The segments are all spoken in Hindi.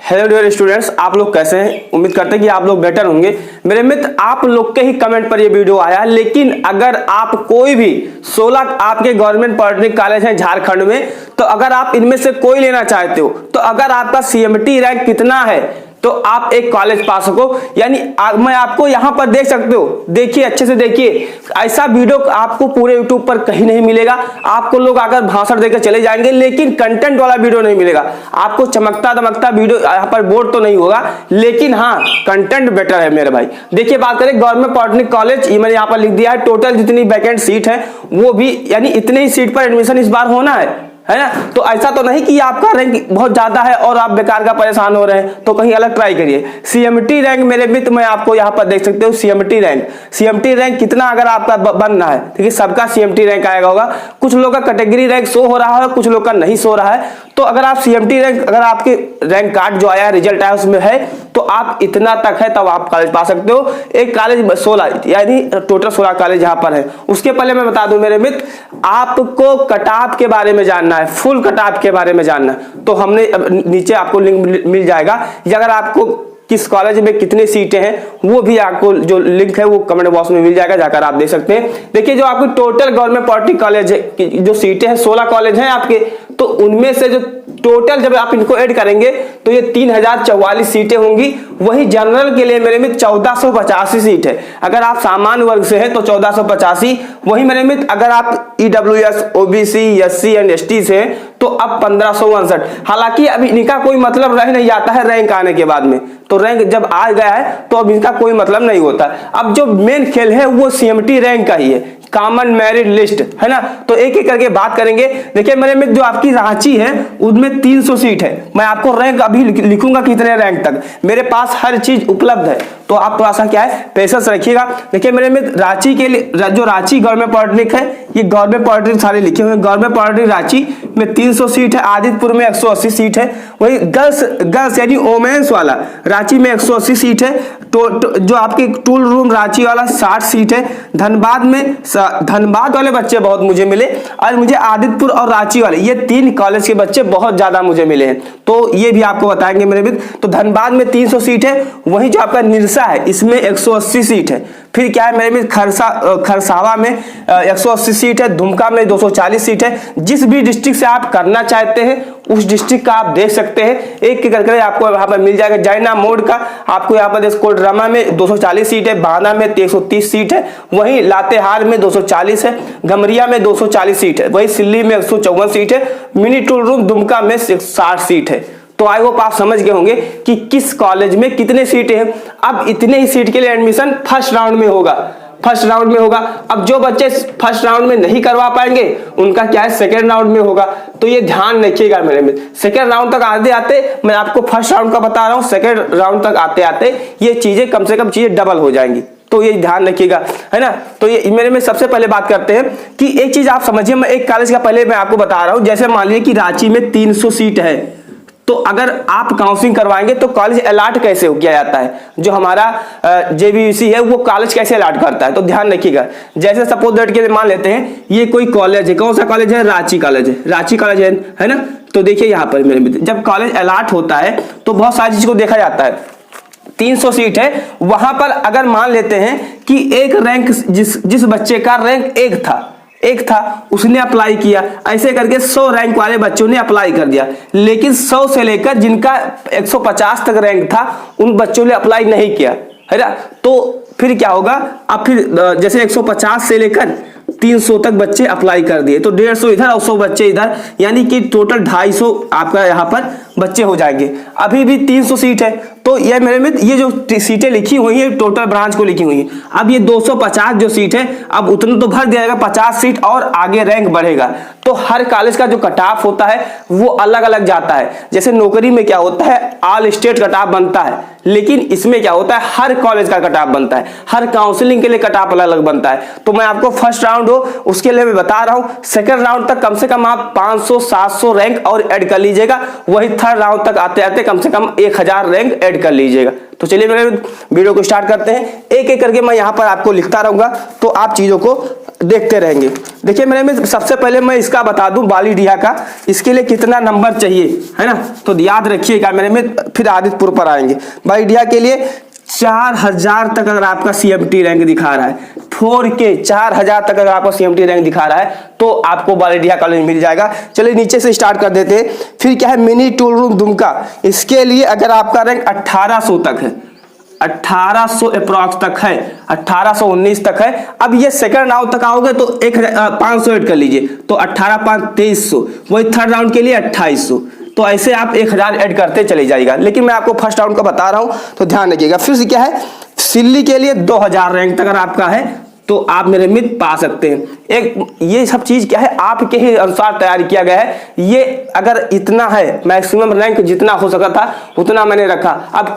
हेलो डियर स्टूडेंट्स, आप लोग कैसे हैं? उम्मीद करते हैं कि आप लोग बेटर होंगे। मेरे मित्र, आप लोग के ही कमेंट पर ये वीडियो आया, लेकिन अगर आप कोई भी 16 आपके गवर्नमेंट पॉलिटेक्निक कॉलेज हैं झारखंड में, तो अगर आप इनमें से कोई लेना चाहते हो, तो अगर आपका CMT रैंक कितना है तो आप एक कॉलेज पा सको। यानी मैं आपको यहां पर देख सकते हो, देखिए अच्छे से देखिए, ऐसा वीडियो आपको पूरे यूट्यूब पर कहीं नहीं मिलेगा। आपको लोग आकर भाषण देकर चले जाएंगे, लेकिन कंटेंट वाला वीडियो नहीं मिलेगा। आपको चमकता दमकता वीडियो यहाँ पर बोर्ड तो नहीं होगा, लेकिन हाँ कंटेंट बेटर है मेरे भाई। देखिए बात करें गवर्नमेंट पॉलिटेक्निक कॉलेज, मैंने यहाँ पर लिख दिया है टोटल जितनी वैकेंट सीट है वो भी, यानी इतनी ही सीट पर एडमिशन इस बार होना है ना। तो ऐसा तो नहीं कि आपका रैंक बहुत ज्यादा है और आप बेकार का परेशान हो रहे हैं, तो कहीं अलग ट्राई करिए। CMT रैंक मेरे मित्र, मैं आपको यहाँ पर देख सकते हो CMT रैंक कितना अगर आपका बनना है, देखिए सबका CMT रैंक आएगा होगा। कुछ लोग का कैटेगरी रैंक शो हो रहा है, कुछ लोग का नहीं शो रहा है। तो अगर आप CMT रैंक, अगर आपके रैंक कार्ड जो आया रिजल्ट आया उसमें है, तो आप इतना तक है तब आप कॉलेज पा सकते हो। एक कॉलेज 16 यानी टोटल 16 कॉलेज यहाँ पर है। उसके पहले मैं बता दूं मेरे मित्र, आपको कट ऑफ के बारे में जानना है, फुल कट ऑफ के बारे में जानना है, तो हमने नीचे आपको लिंक मिल जाएगा। अगर आपको किस कॉलेज में कितनी सीटें हैं वो भी आपको जो लिंक है वो कमेंट बॉक्स में मिल जाएगा, जाकर आप देख सकते हैं। देखिए जो आपकी टोटल गवर्नमेंट पॉलिटेक्निक कॉलेज है, जो सीटें हैं 16 कॉलेज हैं आपके, तो उनमें से जो टोटल जब आप इनको ऐड करेंगे तो ये 3044 सीटें होंगी। वही जनरल के लिए मेरे मित्र 1485 सीट है। अगर आप सामान्य वर्ग से हैं तो 1485। वही मेरे मित्र अगर आप EWS, OBC, SC and ST से हैं तो अब 1559। हालांकि अभी इनका कोई मतलब रह नहीं जाता है रैंक आने के बाद में, तो रैंक जब आ गया है तो अब इनका कोई मतलब नहीं होता। अब जो मेन खेल है वो CMT रैंक का ही है, कॉमन मेरिट लिस्ट है ना। तो एक एक करके बात करेंगे। देखिए मेरे में जो आपकी रांची है उनमें 300 सीट है। मैं आपको रैंक अभी लिखूंगा कितने रैंक तक, मेरे पास हर चीज उपलब्ध है, तो आप थोड़ा सा क्या है पेशेंस रखिएगा। देखिए मेरे में रांची के लिए, जो रांची गवर्नमेंट पॉलिटेक्निक है, ये गवर्नमेंट पॉलिटेक्निक सारे लिखे हुए हैं। गवर्नमेंट पॉलिटेक्निक रांची में 300 सीट है, आदित्यपुर में 180 सीट है। वही गर्ल्स यानी वोमेन्स वाला रांची में 180 सीट है। जो आपके टूल रूम रांची वाला 60 सीट है। धनबाद वाले बच्चे बहुत मुझे मिले, और मुझे आदित्यपुर और रांची वाले ये 3 कॉलेज के बच्चे बहुत ज्यादा मुझे मिले हैं, तो ये भी आपको बताएंगे मेरे मित्र। तो धनबाद में 300 सीट है। वही जो आपका निरसा है इसमें 180 सीट है। फिर क्या है मेरे मित्र, खरसावा में 180 सीट है। दुमका में 240 सीट है। जिस भी डिस्ट्रिक्ट से आप करना चाहते हैं उस डिस्ट्रिक्ट का आप देख सकते हैं, एक एक करके आपको यहाँ पर मिल जाएगा। जैना मोड का आपको यहाँ पर कोडरमा में 240 सीट है, बाना में 130 सीट है, वहीं लातेहार में 240 है, गमरिया में 240 सीट है, वही सिल्ली में 154 सीट है, मिनी टूल रूम दुमका में 60 सीट है। तो आई होप आप समझ गए होंगे कि किस कॉलेज में कितने सीटें हैं। अब इतने ही सीट के लिए एडमिशन फर्स्ट राउंड में होगा, अब जो बच्चे फर्स्ट राउंड में नहीं करवा पाएंगे उनका क्या है सेकेंड राउंड में होगा। तो ये ध्यान रखिएगा मेरे में। सेकेंड राउंड तक आते आते, मैं आपको फर्स्ट राउंड का बता रहा हूँ, सेकेंड राउंड तक आते आते ये चीजें कम से कम चीजें डबल हो जाएंगी, तो ये ध्यान रखिएगा, है ना। तो ये मेरे में सबसे पहले बात करते हैं कि एक चीज आप समझिए, मैं एक कॉलेज का पहले मैं आपको बता रहा हूँ। जैसे मान लीजिए कि रांची में 300 सीट है, तो अगर आप काउंसलिंग करवाएंगे तो कॉलेज अलाट कैसे किया जाता है, जो हमारा JVUC है वो कॉलेज कैसे अलाट करता है, तो ध्यान रखिएगा। जैसे सपोज दैट के लिए मान लेते हैं ये कोई कॉलेज है, कौन सा कॉलेज है, रांची कॉलेज है ना। तो देखिए यहाँ पर मेरे मित्र, जब कॉलेज अलाट होता है तो बहुत सारी चीज को देखा जाता है। 300 सीट है, वहां पर अगर मान लेते हैं कि एक रैंक, जिस बच्चे का रैंक एक था उसने अप्लाई किया, ऐसे करके 100 रैंक वाले बच्चों ने अप्लाई कर दिया, लेकिन 100 से लेकर जिनका 150 तक रैंक था उन बच्चों ने अप्लाई नहीं किया, है ना। तो फिर क्या होगा, अब फिर जैसे 150 से लेकर 300 तक बच्चे अप्लाई कर दिए, तो 150 इधर और 100 बच्चे इधर, यानी कि टोटल 250 आपका यहाँ पर बच्चे हो जाएंगे। अभी भी 300 सीट है, तो ये मेरे मित्र ये जो सीटें लिखी हुई है टोटल ब्रांच को लिखी हुई है। अब ये 250 जो सीट है, अब उतना तो भर दिया जाएगा, 50 सीट और आगे रैंक बढ़ेगा। तो हर कॉलेज का जो कट ऑफ होता है वो अलग अलग जाता है। जैसे नौकरी में क्या होता है, ऑल स्टेट कट ऑफ बनता है, लेकिन इसमें क्या होता है, हर कॉलेज का कट ऑफ बनता है, हर काउंसलिंग के लिए कट ऑफ अलग अलग बनता है। तो मैं आपको फर्स्ट राउंड हो उसके लिए मैं बता रहा हूं, सेकंड राउंड तक कम से कम आप 500-700 रैंक और ऐड कर लीजिएगा। वही थर्ड राउंड तक आते आते कम से कम 1000 रैंक ऐड कर लीजिएगा। तो चलिए मेरे वीडियो को स्टार्ट करते हैं, एक एक करके मैं यहाँ पर आपको लिखता रहूंगा, तो आप चीजों को देखते रहेंगे। देखिए मेरे में सबसे पहले मैं इसका बता दूं बालीडीहा का, इसके लिए कितना नंबर चाहिए, है ना, तो याद रखिएगा मेरे में, फिर आदितपुर पर आएंगे। बालीडीहा के लिए 4000 तक अगर आपका CMT रैंक दिखा रहा है, 4K 4000 तक अगर आपका CMT रैंक दिखा रहा है तो आपको बालीडीहा कॉलेज मिल जाएगा। चलिए नीचे से स्टार्ट कर देते हैं। फिर क्या है, मिनी टूल रूम दुमका, इसके लिए अगर आपका रैंक 1800 तक है, 1800 अप्रॉक्स तक है, 1819 तक है। अब ये सेकंड राउंड तक आओगे तो 500 ऐड कर लीजिए, तो 18 5 2300, वही थर्ड राउंड के लिए 2800, तो ऐसे आप 1000 ऐड करते चले जाइएगा। लेकिन मैं आपको फर्स्ट राउंड का बता रहा हूं तो ध्यान रखिएगा। फिर क्या है, सिल्ली के लिए 2000 रैंक तक अगर आपका है तो आप मेरे मित्र पा सकते हैं। एक ये सब चीज क्या है, आपके ही अनुसार तैयार किया गया है। ये अगर इतना है, मैक्सिमम रैंक जितना हो सका था उतना मैंने रखा। अब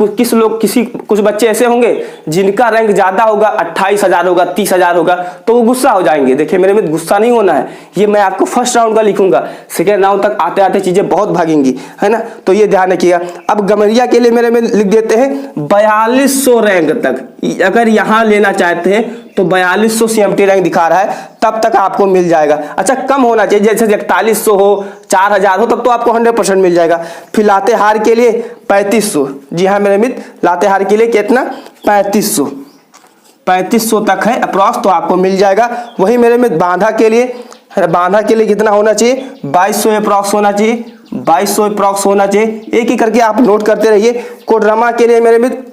कुछ बच्चे ऐसे होंगे जिनका रैंक ज्यादा होगा, 28000 होगा, 30000 होगा, तो वो गुस्सा हो जाएंगे। देखिए मेरे मित्र, गुस्सा नहीं होना है, ये मैं आपको फर्स्ट राउंड का लिखूंगा, सेकेंड राउंड तक आते आते चीजें बहुत भागेंगी, है ना, तो ये ध्यान रखिएगा। अब गमरिया के लिए मेरे में लिख देते हैं 4200 रैंक तक, अगर यहां लेना चाहते हैं तो 4200 CMT रैंक दिखा रहा है, तब तक आपको मिल जाएगा। अच्छा कम होना चाहिए, जैसे 4100 हो, 4000 हो, तब तो आपको 100% मिल जाएगा। फिर लातेहार के लिए 3500, जी हाँ मेरे मित्र, लातेहार के लिए कितना, 3500 तक है अप्रॉक्स, तो आपको मिल जाएगा। वही मेरे मित्र बांधा के लिए कितना होना चाहिए, 2200 अप्रॉक्स होना चाहिए, 2200 अप्रॉक्स होना चाहिए। एक ही करके आप नोट करते रहिए। कोडरमा के लिए मेरे मित्र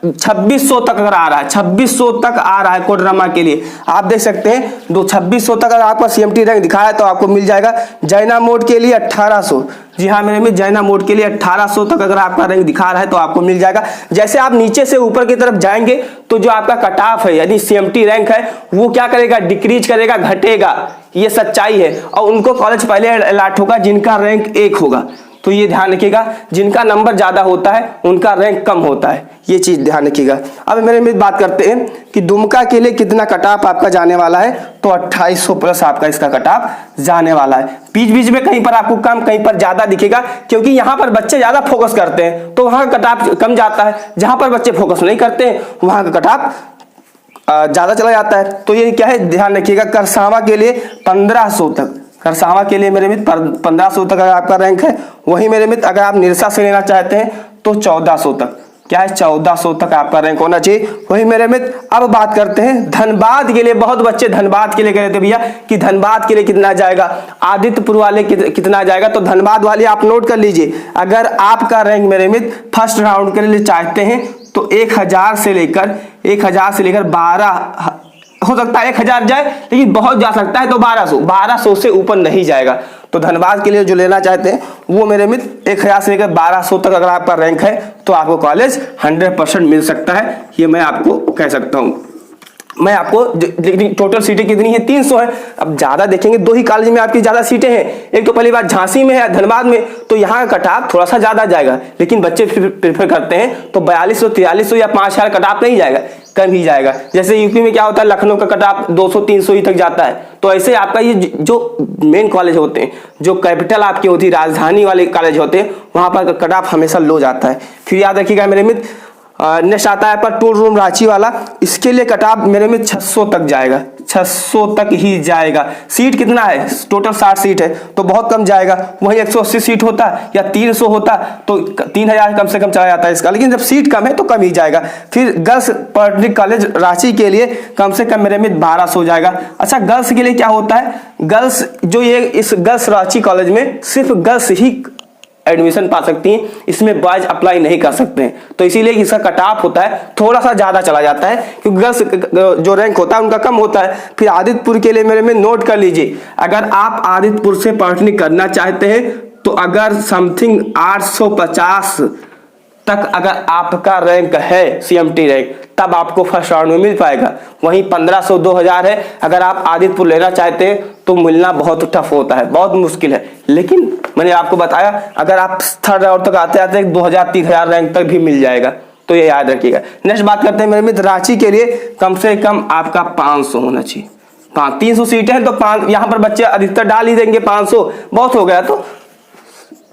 2600 तक अगर आ रहा है, 2600 तक आ रहा है कोडरमा के लिए, आप देख सकते हैं 2600 तक अगर आपका CMT रैंक दिखाया है तो आपको मिल जाएगा। जैना मोड के लिए 1800, जी हाँ मेरे में, जैना मोड के लिए 1800 तक अगर आपका रैंक दिखा रहा है तो आपको मिल जाएगा। जैसे आप नीचे से ऊपर की तरफ जाएंगे तो जो आपका कट ऑफ है, यानी CMT रैंक है, वो क्या करेगा, डिक्रीज करेगा, घटेगा, ये सच्चाई है। और उनको कॉलेज पहले अलॉट होगा जिनका रैंक 1 होगा, तो ये ध्यान रखिएगा, जिनका नंबर ज्यादा होता है उनका रैंक कम होता है, ये चीज ध्यान रखिएगा। अब मेरे में बात करते हैं कि दुमका के लिए कितना कट ऑफ आपका जाने वाला है, तो 2800 प्लस आपका इसका कट ऑफ जाने वाला है। बीच बीच में कहीं पर आपको कम, कहीं पर ज्यादा दिखेगा, क्योंकि यहाँ पर बच्चे ज्यादा फोकस करते हैं तो वहां कट ऑफ कम जाता है, जहां पर बच्चे फोकस नहीं करते हैं वहां का कट ऑफ ज्यादा चला जाता है। तो ये क्या है, ध्यान रखिएगा। करसावा के लिए 1500 तक, करसावा के लिए मेरे मित्र 1500 तक अगर आपका रैंक है। वही मेरे मित्र अगर आप निरसा से लेना चाहते हैं तो 1400 तक, क्या है, 1400 तक आपका रैंक होना चाहिए। वही मेरे मित्र अब बात करते हैं धनबाद के लिए। बहुत बच्चे धनबाद के लिए कह रहे थे भैया कि धनबाद के लिए कितना जाएगा, आदित्यपुर वाले कितना जाएगा, तो धनबाद वाले आप नोट कर लीजिए। अगर आपका रैंक मेरे मित्र फर्स्ट राउंड के लिए चाहते हैं तो 1000 से लेकर 12 हो सकता है, 1000 जाए, लेकिन बहुत जा सकता है तो 1200 से ऊपर नहीं जाएगा। तो धनबाद के लिए जो लेना चाहते हैं वो मेरे मित्र 1000 से लेकर 1200 तक अगर आपका रैंक है तो आपको कॉलेज 100% मिल सकता है, ये मैं आपको कह सकता हूँ। मैं आपको टोटल सीटें कितनी है, 300 है। अब ज्यादा देखेंगे, 2 ही कॉलेज में आपकी ज्यादा सीटें हैं। एक तो पहली बात झांसी में है, धनबाद में, तो यहाँ का कट ऑफ थोड़ा सा ज्यादा जाएगा, लेकिन बच्चे प्रेफर करते हैं तो 4200 4300 या 5000 कट ऑफ नहीं जाएगा, कम ही जाएगा। जैसे यूपी में क्या होता है, लखनऊ का कट ऑफ 200 300 ही तक जाता है। तो ऐसे आपका ये जो मेन कॉलेज होते हैं, जो कैपिटल आपकी होती है, राजधानी वाले कॉलेज होते हैं, वहां पर कट ऑफ हमेशा लो जाता है। फिर याद रखिएगा मेरे मित्र, नेक्स्ट आता है पर टूल रूम रांची वाला, इसके लिए कट ऑफ मेरे में 600 तक जाएगा, 600 तक ही जाएगा। सीट कितना है, टोटल 60 सीट है तो बहुत कम जाएगा। वही 180 सीट होता या 300 होता तो 3000 कम से कम चला जाता है इसका, लेकिन जब सीट कम है तो कम ही जाएगा। फिर गर्ल्स पॉलिटेक्निक कॉलेज रांची के लिए कम से कम मेरे में 1200 जाएगा। अच्छा गर्ल्स के लिए क्या होता है, गर्ल्स जो ये इस गर्ल्स रांची कॉलेज में सिर्फ गर्ल्स ही एडमिशन पा सकती हैं, इसमें बॉयज अप्लाई नहीं कर सकते हैं, तो इसीलिए इसका कट ऑफ होता है थोड़ा सा ज्यादा चला जाता है, क्योंकि गर्ल्स जो रैंक होता है उनका कम होता है। फिर आदित्यपुर के लिए मेरे में नोट कर लीजिए, अगर आप आदित्यपुर से पॉलिटेक्निक करना चाहते हैं तो अगर समथिंग 850 तक अगर आपका रैंक है, CMT रैंक, तब आपको फर्स्ट राउंड में मिल पाएगा। वहीं 1500 2000 है, अगर आप आदित्यपुर लेना चाहते हैं तो मिलना बहुत टफ होता है, बहुत मुश्किल है। लेकिन मैंने आपको बताया अगर आप थर्ड राउंड तक आते आते 2000 3000 रैंक तक भी मिल जाएगा, तो ये याद रखिएगा। नेक्स्ट बात करते हैं मेरे मित्र रांची के लिए, कम से कम आपका 500 होना चाहिए। 300 सीटें हैं तो 5, यहाँ पर बच्चे अधिकतर डाल ही देंगे, 500 बहुत हो गया तो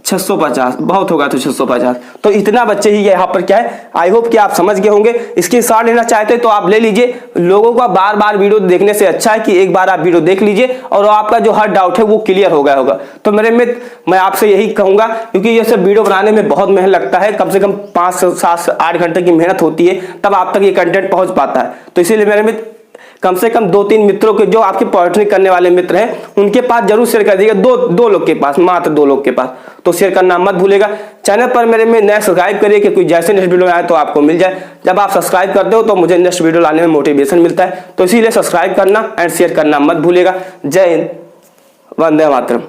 650 बहुत होगा तो 650, तो इतना बच्चे ही यहाँ पर क्या है। आई होप कि आप समझ गए होंगे। इसकी शॉर्ट लेना चाहते तो आप ले लीजिए। लोगों का बार बार वीडियो देखने से अच्छा है कि एक बार आप वीडियो देख लीजिए और आपका जो हर डाउट है वो क्लियर हो गया होगा। तो मेरे मित्र, मैं आपसे यही कहूंगा, क्योंकि ये सब वीडियो बनाने में बहुत मेहनत लगता है, कम से कम 5 से 7 से 8 घंटे की मेहनत होती है, तब आप तक ये कंटेंट पहुंच पाता है। तो इसीलिए मेरे मित्र, कम से कम 2-3 मित्रों के, जो आपके पॉलिटेक्निक करने वाले मित्र हैं, उनके पास जरूर शेयर कर दीजिएगा। दो लोग के पास, मात्र 2 लोग के पास, तो शेयर करना मत भूलेगा। चैनल पर मेरे में नया सब्सक्राइब करिए कि कोई जैसे नेक्स्ट वीडियो आए तो आपको मिल जाए। जब आप सब्सक्राइब करते हो तो मुझे नेक्स्ट वीडियो लाने में मोटिवेशन मिलता है। तो इसीलिए सब्सक्राइब करना एंड शेयर करना मत भूलेगा। जय हिंद, वंदे मातरम।